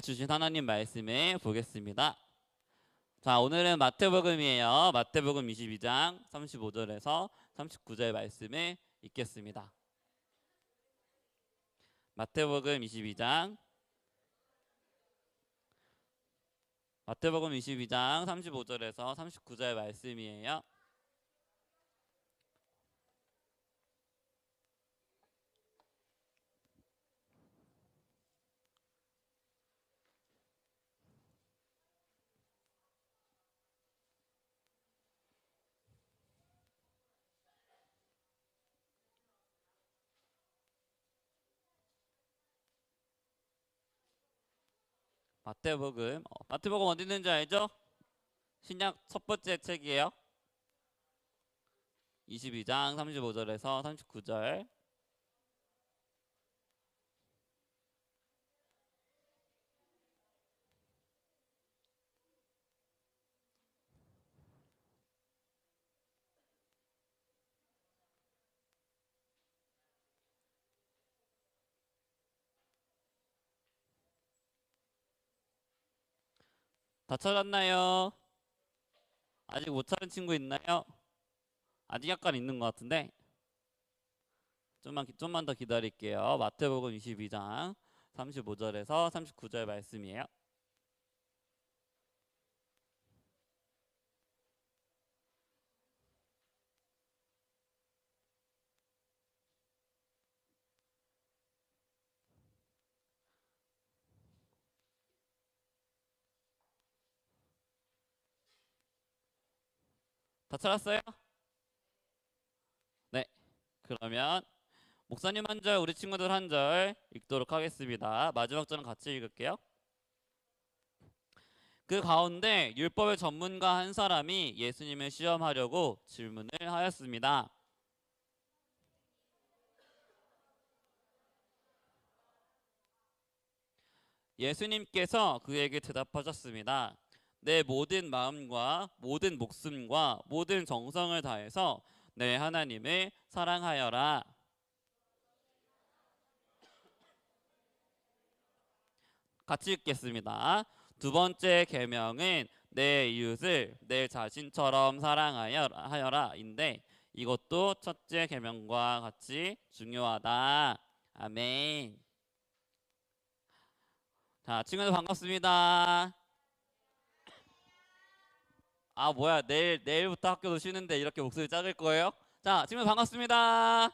주신 하나님 말씀을 보겠습니다. 자, 오늘은 마태복음이에요. 마태복음 22장 35절에서 39절 말씀을 읽겠습니다. 마태복음 22장 35절에서 39절 말씀이에요. 마태복음 어디 있는지 알죠? 신약 첫 번째 책이에요. 22장 35절에서 39절. 다 찾았나요? 아직 못 찾은 친구 있나요? 아직 약간 있는 것 같은데 좀만 더 기다릴게요. 마태복음 22장 35절에서 39절 말씀이에요. 다 찾았어요? 네. 그러면 목사님 한 절, 우리 친구들 한 절 읽도록 하겠습니다. 마지막 절은 같이 읽을게요. 그 가운데 율법의 전문가 한 사람이 예수님을 시험하려고 질문을 하였습니다. 예수님께서 그에게 대답하셨습니다. 내 모든 마음과 모든 목숨과 모든 정성을 다해서 내 하나님을 사랑하여라. 같이 읽겠습니다. 두 번째 계명은 내 이웃을 내 자신처럼 사랑하여라인데 이것도 첫째 계명과 같이 중요하다. 아멘. 자, 친구들 반갑습니다. 아, 뭐야, 내일부터 학교도 쉬는데 이렇게 목소리 작을 거예요? 자, 친구들 반갑습니다.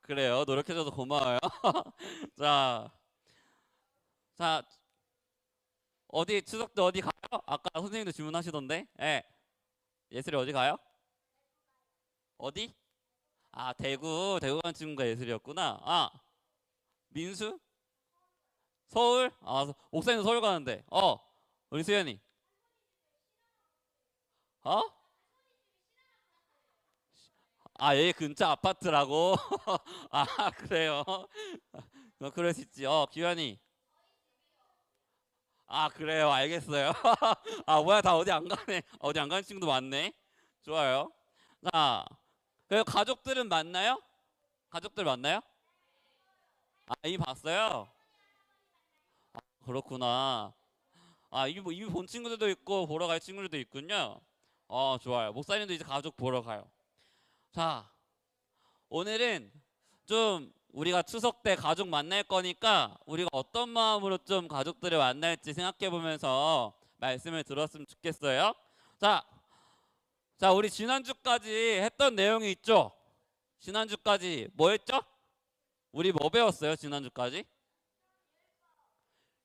그래요, 노력해줘서 고마워요. 자, 자, 추석 때 어디 가요? 아까 선생님도 질문하시던데. 예. 예슬이 어디 가요? 어디? 아, 대구 간 친구가 예슬이었구나. 아, 민수? 서울? 아, 목사님도 서울 가는데. 우리 수현이. 어? 아, 여기 근처 아파트라고? 아, 그래요? 그럴 수 있지. 기현이. 아, 그래요. 알겠어요. 아, 뭐야, 다 어디 안 가네. 어디 안 가는 친구도 많네. 좋아요. 자, 그 가족들은 만나요? 가족들 만나요? 아, 이미 봤어요? 그렇구나. 아, 이미 본 친구들도 있고, 보러 갈 친구들도 있군요. 좋아요. 목사님도 이제 가족 보러 가요. 자, 오늘은 좀 우리가 추석 때 가족 만날 거니까 우리가 어떤 마음으로 좀 가족들을 만날지 생각해 보면서 말씀을 들었으면 좋겠어요. 자, 우리 지난주까지 했던 내용이 있죠? 지난주까지 뭐 했죠? 우리 뭐 배웠어요? 지난주까지?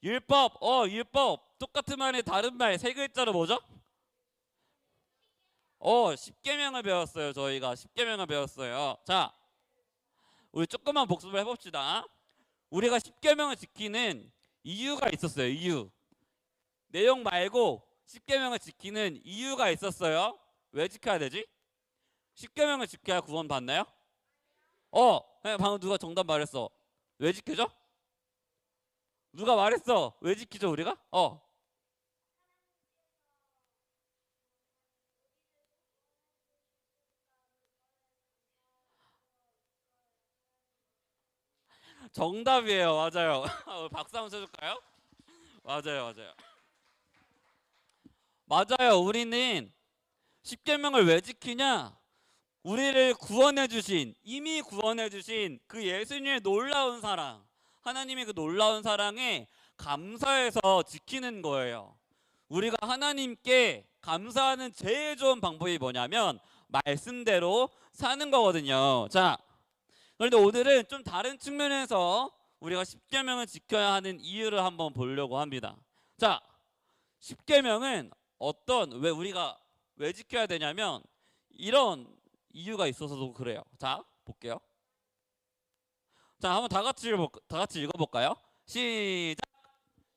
율법. 율법. 똑같은 말이 다른 말 세 글자로 뭐죠? 십계명을 배웠어요. 저희가 십계명을 배웠어요. 자, 우리 조금만 복습을 해봅시다. 우리가 십계명을 지키는 이유가 있었어요. 이유. 내용 말고 십계명을 지키는 이유가 있었어요. 왜 지켜야 되지? 십계명을 지켜야 구원 받나요? 방금 누가 정답 말했어. 왜 지켜죠? 누가 말했어? 왜 지키죠 우리가? 정답이에요. 맞아요. 박수 한번 쳐줄까요? 맞아요, 맞아요. 맞아요. 우리는 십계명을 왜 지키냐? 우리를 구원해 주신, 이미 구원해 주신 그 예수님의 놀라운 사랑, 하나님의 그 놀라운 사랑에 감사해서 지키는 거예요. 우리가 하나님께 감사하는 제일 좋은 방법이 뭐냐면 말씀대로 사는 거거든요. 자, 그런데 오늘은 좀 다른 측면에서 우리가 십계명을 지켜야 하는 이유를 한번 보려고 합니다. 자, 십계명은 왜 우리가 왜 지켜야 되냐면 이런 이유가 있어서도 그래요. 자, 볼게요. 자, 한번 다 같이 읽어볼까요? 시작.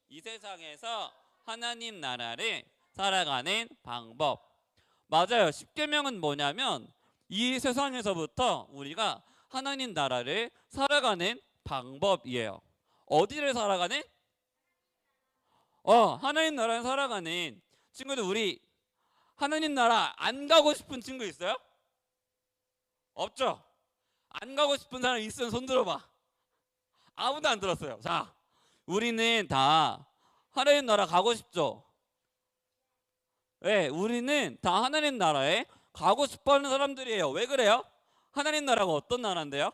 이 세상에서 하나님 나라를 살아가는 방법. 맞아요. 십계명은 뭐냐면 이 세상에서부터 우리가 하나님 나라를 살아가는 방법이에요. 어디를 살아가는? 하나님 나라를 살아가는 친구들, 우리 하나님 나라 안 가고 싶은 친구 있어요? 없죠? 안 가고 싶은 사람 있으면 손 들어봐. 아무도 안 들었어요. 자, 우리는 다 하나님 나라 가고 싶죠? 네, 우리는 다 하나님 나라에 가고 싶어하는 사람들이에요. 왜 그래요? 하나님 나라가 어떤 나라인데요?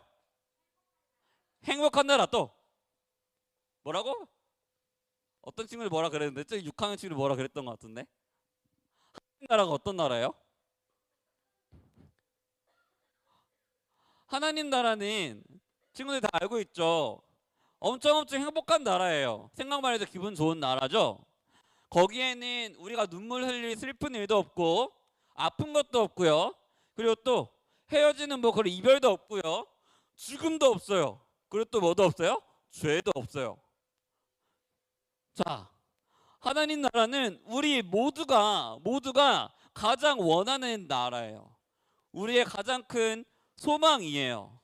행복한 나라. 또 뭐라고? 어떤 친구들 뭐라 그랬는데? 저 6학년 친구들 뭐라 그랬던 것 같은데? 하나님 나라가 어떤 나라예요? 하나님 나라는 친구들 다 알고 있죠? 엄청 행복한 나라예요. 생각만 해도 기분 좋은 나라죠? 거기에는 우리가 눈물 흘릴 슬픈 일도 없고 아픈 것도 없고요. 그리고 또 헤어지는 그런 이별도 없고요. 죽음도 없어요. 그리고 또 뭐도 없어요? 죄도 없어요. 자, 하나님 나라는 우리 모두가 가장 원하는 나라예요. 우리의 가장 큰 소망이에요.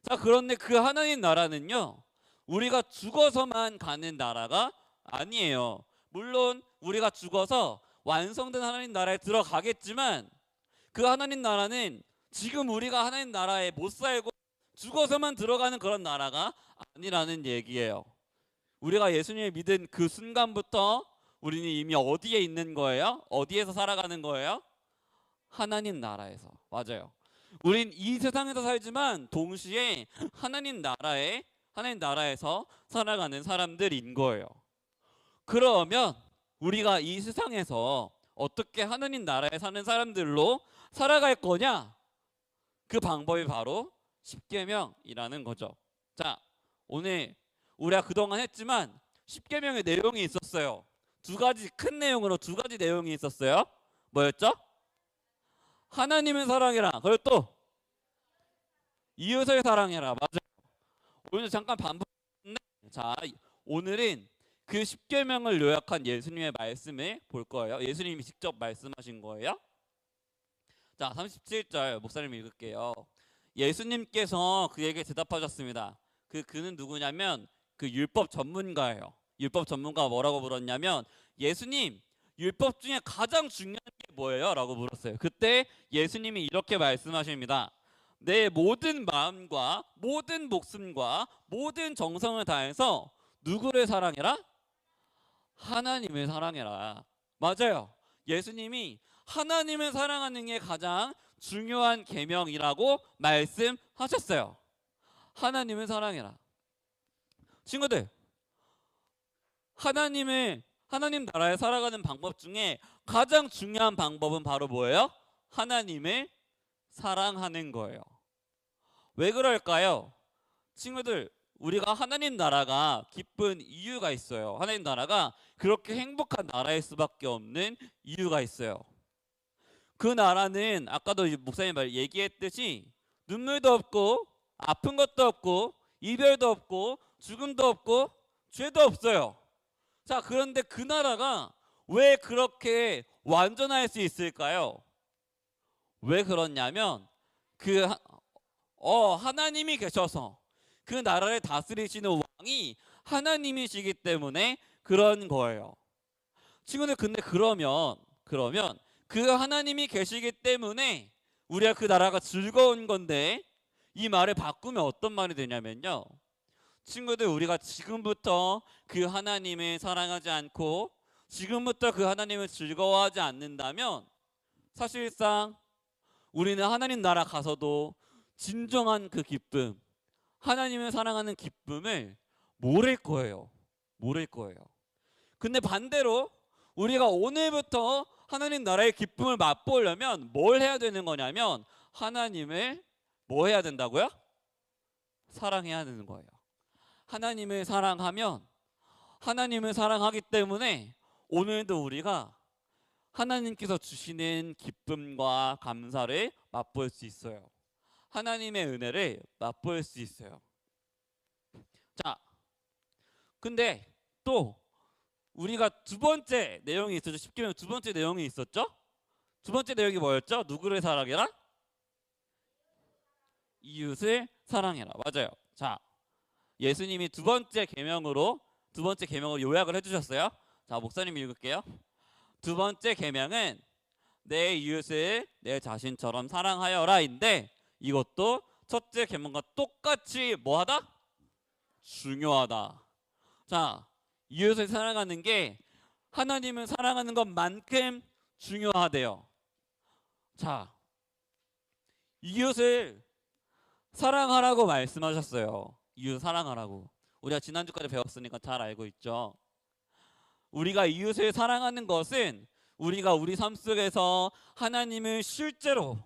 자, 그런데 그 하나님 나라는요, 우리가 죽어서만 가는 나라가 아니에요. 물론 우리가 죽어서 완성된 하나님 나라에 들어가겠지만 그 하나님 나라는 지금 우리가 하나님 나라에 못 살고 죽어서만 들어가는 그런 나라가 아니라는 얘기예요. 우리가 예수님을 믿은 그 순간부터 우리는 이미 어디에 있는 거예요? 어디에서 살아가는 거예요? 하나님 나라에서. 맞아요. 우린 이 세상에서 살지만 동시에 하나님 나라에서 살아가는 사람들인 거예요. 그러면 우리가 이 세상에서 어떻게 하나님 나라에 사는 사람들로 살아갈 거냐? 그 방법이 바로 십계명이라는 거죠. 자, 오늘 우리가 그동안 했지만 십계명의 내용이 있었어요. 큰 내용으로 두 가지 내용이 있었어요. 뭐였죠? 하나님을 사랑해라. 그리고 또 이웃을 사랑해라. 맞아요. 오늘 잠깐 반복했는데, 자, 오늘은 그 십계명을 요약한 예수님의 말씀을 볼 거예요. 예수님이 직접 말씀하신 거예요. 자, 37절 목사님 읽을게요. 예수님께서 그에게 대답하셨습니다. 그는 누구냐면 그 율법 전문가예요. 율법 전문가가 뭐라고 물었냐면, 예수님, 율법 중에 가장 중요한 게 뭐예요? 라고 물었어요. 그때 예수님이 이렇게 말씀하십니다. 내 모든 마음과 모든 목숨과 모든 정성을 다해서 누구를 사랑해라? 하나님을 사랑해라. 맞아요. 예수님이 하나님을 사랑하는 게 가장 중요한 계명이라고 말씀하셨어요. 하나님을 사랑해라. 친구들, 하나님 나라에 살아가는 방법 중에 가장 중요한 방법은 바로 뭐예요? 하나님을 사랑하는 거예요. 왜 그럴까요? 친구들, 우리가 하나님 나라가 기쁜 이유가 있어요. 하나님 나라가 그렇게 행복한 나라일 수밖에 없는 이유가 있어요. 그 나라는 아까도 목사님 얘기했듯이 눈물도 없고 아픈 것도 없고 이별도 없고 죽음도 없고 죄도 없어요. 자, 그런데 그 나라가 왜 그렇게 완전할 수 있을까요? 왜 그렇냐면 하나님이 계셔서 그 나라를 다스리시는 왕이 하나님이시기 때문에 그런 거예요. 친구들, 근데 그러면 그 하나님이 계시기 때문에 우리가 그 나라가 즐거운 건데, 이 말을 바꾸면 어떤 말이 되냐면요, 친구들, 우리가 지금부터 그 하나님을 사랑하지 않고 지금부터 그 하나님을 즐거워하지 않는다면 사실상 우리는 하나님 나라 가서도 진정한 그 기쁨, 하나님을 사랑하는 기쁨을 모를 거예요. 모를 거예요. 근데 반대로 우리가 오늘부터 하나님 나라의 기쁨을 맛보려면 뭘 해야 되는 거냐면 하나님을 뭐 해야 된다고요? 사랑해야 되는 거예요. 하나님을 사랑하면 하나님을 사랑하기 때문에 오늘도 우리가 하나님께서 주시는 기쁨과 감사를 맛볼 수 있어요. 하나님의 은혜를 맛볼 수 있어요. 자, 근데 또 우리가 두 번째 내용이 있었죠. 쉽게 말하면 두 번째 내용이 있었죠. 두 번째 내용이 뭐였죠? 누구를 사랑해라? 이웃을 사랑해라. 맞아요. 자, 예수님이 두 번째 계명으로 요약을 해주셨어요. 자, 목사님 읽을게요. 두 번째 계명은 내 이웃을 내 자신처럼 사랑하여라인데 이것도 첫째 계명과 똑같이 뭐하다? 중요하다. 자, 이웃을 사랑하는 게 하나님을 사랑하는 것만큼 중요하대요. 자, 이웃을 사랑하라고 말씀하셨어요. 이웃 사랑하라고. 우리가 지난주까지 배웠으니까 잘 알고 있죠. 우리가 이웃을 사랑하는 것은 우리가 우리 삶 속에서 하나님을 실제로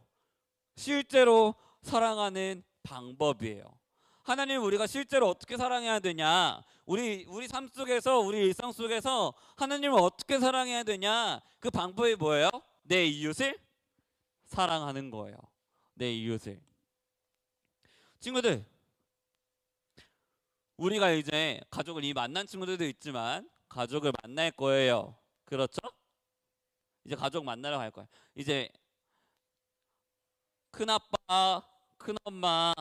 사랑하는 방법이에요. 하나님을 우리가 실제로 어떻게 사랑해야 되냐? 우리 삶 속에서, 우리 일상 속에서 하나님을 어떻게 사랑해야 되냐? 그 방법이 뭐예요? 내 이웃을 사랑하는 거예요. 내 이웃을. 친구들, 우리가 이제 가족을 이미 만난 친구들도 있지만 가족을 만날 거예요. 그렇죠? 이제 가족 만나러 갈 거예요. 이제 큰아빠, 큰엄마,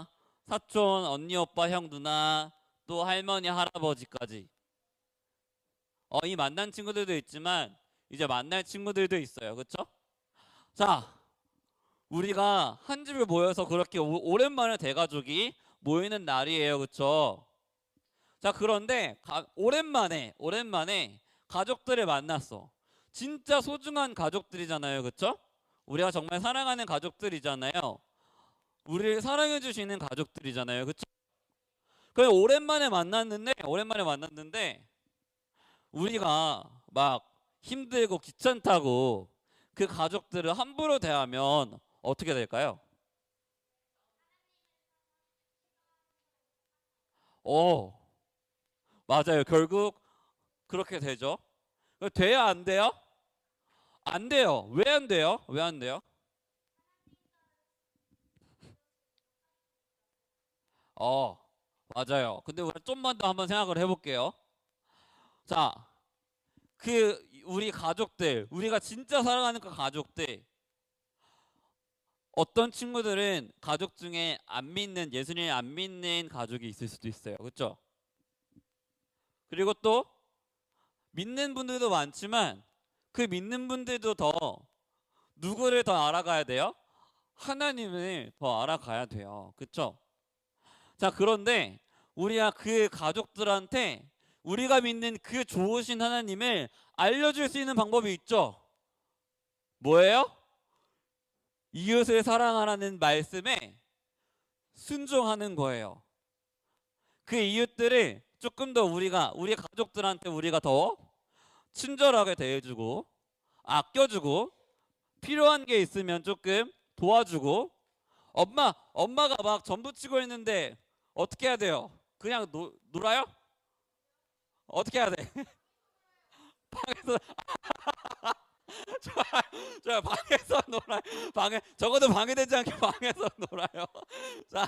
사촌, 언니, 오빠, 형, 누나, 또 할머니, 할아버지까지 이 만난 친구들도 있지만 이제 만날 친구들도 있어요. 그렇죠? 자, 우리가 한 집에 모여서 그렇게 오랜만에 대가족이 모이는 날이에요. 그렇죠? 자, 그런데 오랜만에 가족들을 만났어. 진짜 소중한 가족들이잖아요. 그렇죠? 우리가 정말 사랑하는 가족들이잖아요. 우리를 사랑해 주시는 가족들이잖아요. 그렇죠? 그냥 오랜만에 만났는데 우리가 막 힘들고 귀찮다고 그 가족들을 함부로 대하면 어떻게 될까요? 맞아요. 결국 그렇게 되죠. 돼야 안 돼요? 안 돼요. 왜 안 돼요? 왜 안 돼요? 맞아요. 근데 우리 좀만 더 한번 생각을 해볼게요. 자, 우리 가족들, 우리가 진짜 사랑하는 그 가족들, 어떤 친구들은 가족 중에 예수님을 안 믿는 가족이 있을 수도 있어요. 그렇죠? 그리고 또 믿는 분들도 많지만 그 믿는 분들도 누구를 더 알아가야 돼요? 하나님을 더 알아가야 돼요. 그렇죠? 자, 그런데 우리가 그 가족들한테 우리가 믿는 그 좋으신 하나님을 알려줄 수 있는 방법이 있죠. 뭐예요? 이웃을 사랑하라는 말씀에 순종하는 거예요. 그 이웃들을 조금 더 우리 가족들한테 우리가 더 친절하게 대해주고 아껴주고 필요한 게 있으면 조금 도와주고 엄마가 막 전부 치고 있는데 어떻게 해야 돼요? 그냥 놀아요? 어떻게 해야 돼? 방에서 저 방에서 놀아요. 적어도 방해되지 않게 방에서 놀아요. 자,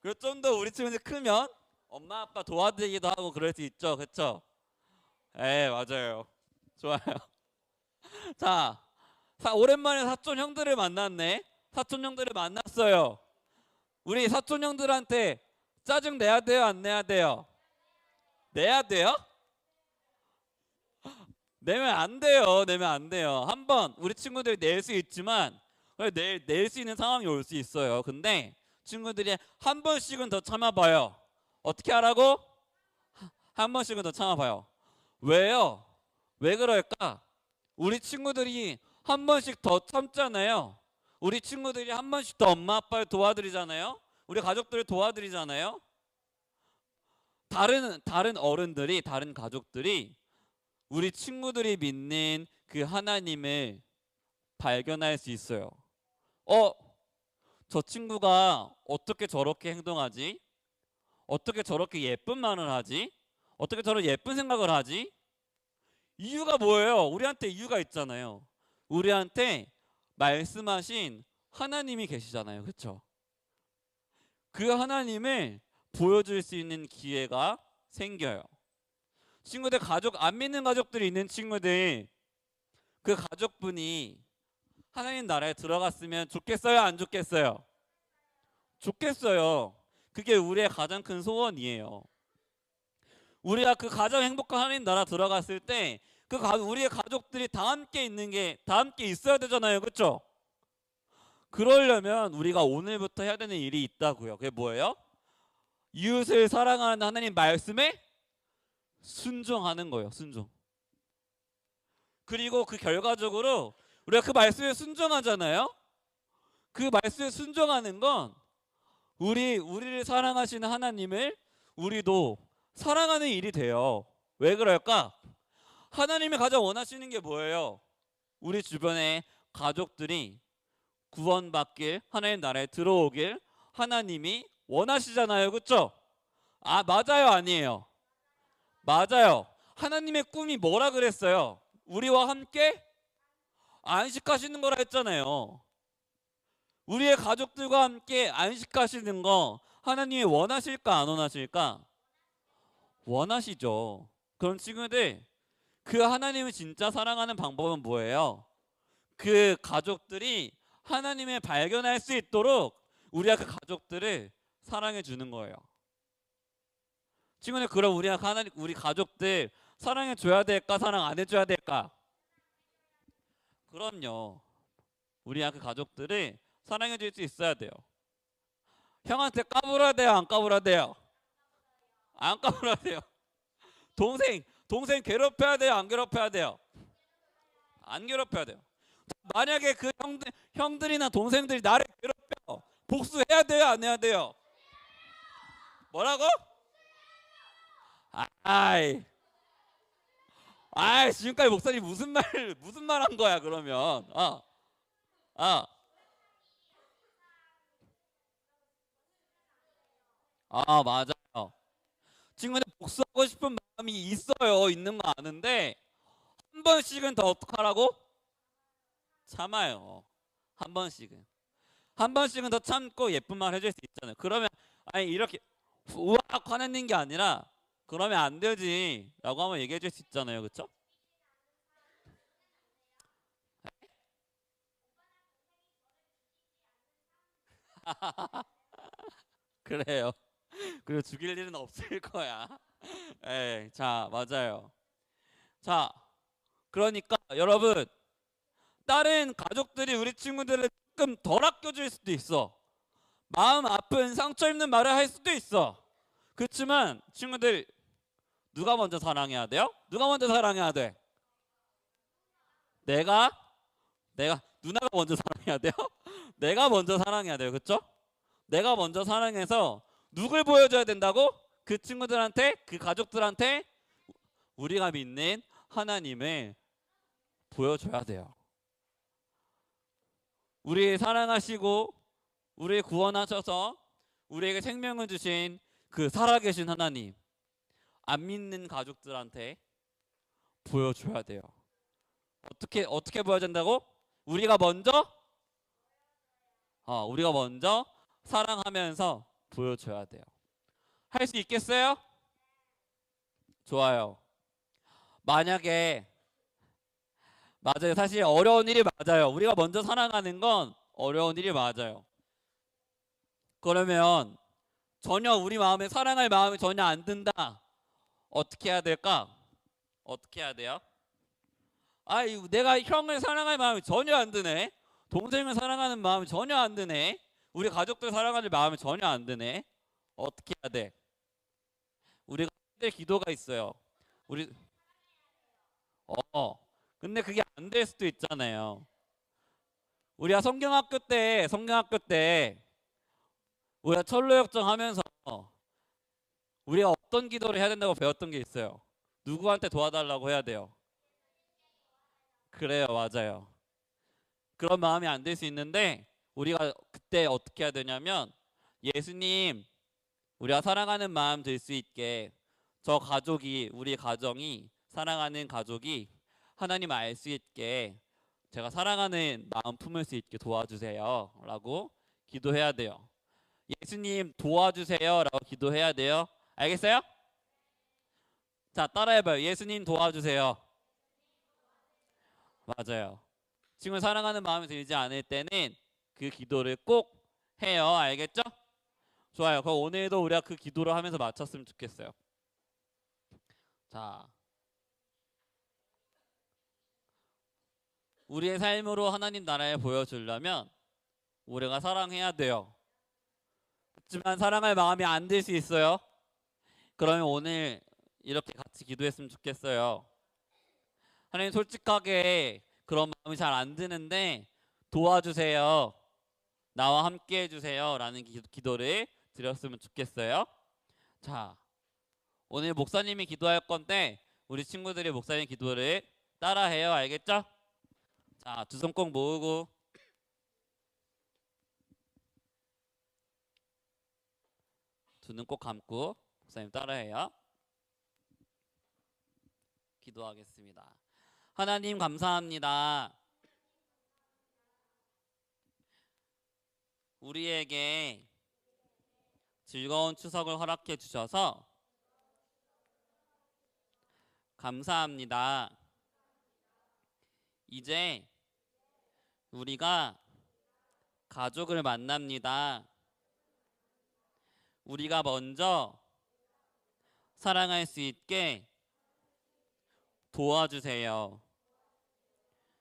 그리고 좀 더 우리 친구들 크면 엄마 아빠 도와드리기도 하고 그럴 수 있죠. 그렇죠? 맞아요. 좋아요. 자, 오랜만에 사촌 형들을 만났네. 사촌 형들을 만났어요. 우리 사촌 형들한테 짜증 내야 돼요? 안 내야 돼요? 내야 돼요? 내면 안 돼요. 내면 안 돼요. 한번 우리 친구들이 낼 수 있지만 낼 수 있는 상황이 올 수 있어요. 근데 친구들이 한 번씩은 더 참아봐요. 어떻게 하라고? 한 번씩은 더 참아봐요. 왜요? 왜 그럴까? 우리 친구들이 한 번씩 더 참잖아요. 우리 친구들이 한 번씩 더 엄마 아빠를 도와드리잖아요. 우리 가족들을 도와드리잖아요. 다른 어른들이, 다른 가족들이 우리 친구들이 믿는 그 하나님을 발견할 수 있어요. 저 친구가 어떻게 저렇게 행동하지? 어떻게 저렇게 예쁜 말을 하지? 어떻게 저런 예쁜 생각을 하지? 이유가 뭐예요? 우리한테 이유가 있잖아요. 우리한테 말씀하신 하나님이 계시잖아요. 그렇죠? 그 하나님을 보여줄 수 있는 기회가 생겨요. 친구들, 가족, 안 믿는 가족들이 있는 친구들, 그 가족분이 하나님 나라에 들어갔으면 좋겠어요? 안 좋겠어요? 좋겠어요. 그게 우리의 가장 큰 소원이에요. 우리가 그 가장 행복한 하나님 나라 들어갔을 때 우리의 가족들이 다 함께 다 함께 있어야 되잖아요. 그렇죠? 그러려면 우리가 오늘부터 해야 되는 일이 있다고요. 그게 뭐예요? 이웃을 사랑하는 하나님 말씀에 순종하는 거예요. 순종. 그리고 그 결과적으로 우리가 그 말씀에 순종하잖아요. 그 말씀에 순종하는 건 우리를 사랑하시는 하나님을 우리도 사랑하는 일이 돼요. 왜 그럴까? 하나님이 가장 원하시는 게 뭐예요? 우리 주변에 가족들이 구원받길, 하나님 나라에 들어오길 하나님이 원하시잖아요. 그렇죠? 맞아요, 아니에요? 맞아요. 하나님의 꿈이 뭐라 그랬어요? 우리와 함께 안식하시는 거라 했잖아요. 우리의 가족들과 함께 안식하시는 거 하나님이 원하실까, 안 원하실까? 원하시죠. 그럼 친구들, 그 하나님을 진짜 사랑하는 방법은 뭐예요? 그 가족들이 하나님을 발견할 수 있도록 우리가 그 가족들을 사랑해 주는 거예요. 친구들, 그럼 우리 가족들 사랑해 줘야 될까, 사랑 안 해줘야 될까? 그럼요. 우리가 그 가족들을 사랑해 줄 수 있어야 돼요. 형한테 까불어야 돼요, 안 까불어야 돼요? 안 까불어야 돼요. 동생 괴롭혀야 돼요, 안 괴롭혀야 돼요? 안 괴롭혀야 돼요. 만약에 그 형들이나 동생들이 나를 괴롭혀, 복수해야 돼요, 안 해야 돼요? 뭐라고? 아이, 지금까지 목사님 무슨 말 한 거야, 그러면? 맞아요. 친구들, 복수하고 싶은 마음이 있어요. 있는 거 아는데 한 번씩은 더 어떡하라고? 참아요. 한 번씩은 더 참고 예쁜 말 해줄 수 있잖아요. 그러면 이렇게 우악 화내는 게 아니라 그러면 안 되지 라고 한번 얘기해 줄 수 있잖아요. 그렇죠? 그래요. 그리고 죽일 일은 없을 거야. 자, 맞아요. 자, 그러니까 여러분, 다른 가족들이 우리 친구들을 조금 덜 아껴줄 수도 있어. 마음 아픈 상처 입는 말을 할 수도 있어. 그렇지만 친구들, 누가 먼저 사랑해야 돼요? 누가 먼저 사랑해야 돼? 내가 누나가 먼저 사랑해야 돼요? 내가 먼저 사랑해야 돼요. 그렇죠? 내가 먼저 사랑해서 누굴 보여줘야 된다고? 그 친구들한테, 그 가족들한테 우리가 믿는 하나님을 보여줘야 돼요. 우리 사랑하시고 우리 구원하셔서 우리에게 생명을 주신 그 살아계신 하나님, 안 믿는 가족들한테 보여줘야 돼요. 어떻게 보여준다고? 우리가 먼저 사랑하면서 보여줘야 돼요. 할 수 있겠어요? 좋아요. 만약에 맞아요. 사실 어려운 일이 맞아요. 우리가 먼저 사랑하는 건 어려운 일이 맞아요. 그러면 전혀 우리 마음에 사랑할 마음이 전혀 안 든다. 어떻게 해야 될까? 어떻게 해야 돼요? 내가 형을 사랑할 마음이 전혀 안 드네. 동생을 사랑하는 마음이 전혀 안 드네. 우리 가족들 사랑하는 마음이 전혀 안 드네. 어떻게 해야 돼? 우리가 때 기도가 있어요. 우리 근데 그게 안 될 수도 있잖아요. 우리가 성경학교 때 우리가 철로역정 하면서 우리가 어떤 기도를 해야 된다고 배웠던 게 있어요. 누구한테 도와달라고 해야 돼요. 그래요, 맞아요. 그런 마음이 안 될 수 있는데 우리가 그때 어떻게 해야 되냐면 예수님, 우리가 사랑하는 마음 들 수 있게 저 가족이, 우리 가정이, 사랑하는 가족이 하나님 알 수 있게 제가 사랑하는 마음 품을 수 있게 도와주세요 라고 기도해야 돼요. 예수님 도와주세요 라고 기도해야 돼요. 알겠어요? 자, 따라해봐요. 예수님 도와주세요. 맞아요. 지금 사랑하는 마음이 들지 않을 때는 그 기도를 꼭 해요. 알겠죠? 좋아요. 그럼 오늘도 우리가 그 기도를 하면서 마쳤으면 좋겠어요. 자, 우리의 삶으로 하나님 나라를 보여주려면 우리가 사랑해야 돼요. 하지만 사랑할 마음이 안 들 수 있어요. 그러면 오늘 이렇게 같이 기도했으면 좋겠어요. 하나님, 솔직하게 그런 마음이 잘 안 드는데 도와주세요. 나와 함께 해주세요 라는 기도를 드렸으면 좋겠어요. 자, 오늘 목사님이 기도할 건데 우리 친구들이 목사님 기도를 따라해요. 알겠죠? 자, 두 손 꼭 모으고 두 눈 꼭 감고 목사님 따라해요. 기도하겠습니다. 하나님 감사합니다. 우리에게 즐거운 추석을 허락해 주셔서 감사합니다. 이제 우리가 가족을 만납니다. 우리가 먼저 사랑할 수 있게 도와주세요.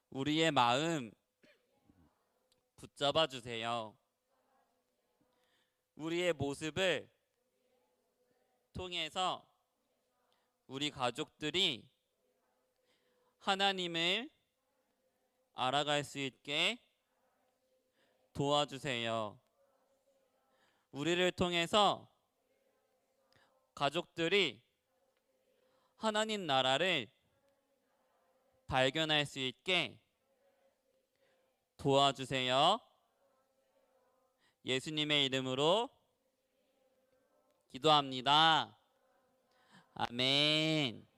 우리의 마음 붙잡아 주세요. 우리의 모습을 통해서 우리 가족들이 하나님을 알아갈 수 있게 도와주세요. 우리를 통해서 가족들이 하나님 나라를 발견할 수 있게 도와주세요. 예수님의 이름으로 기도합니다. 아멘.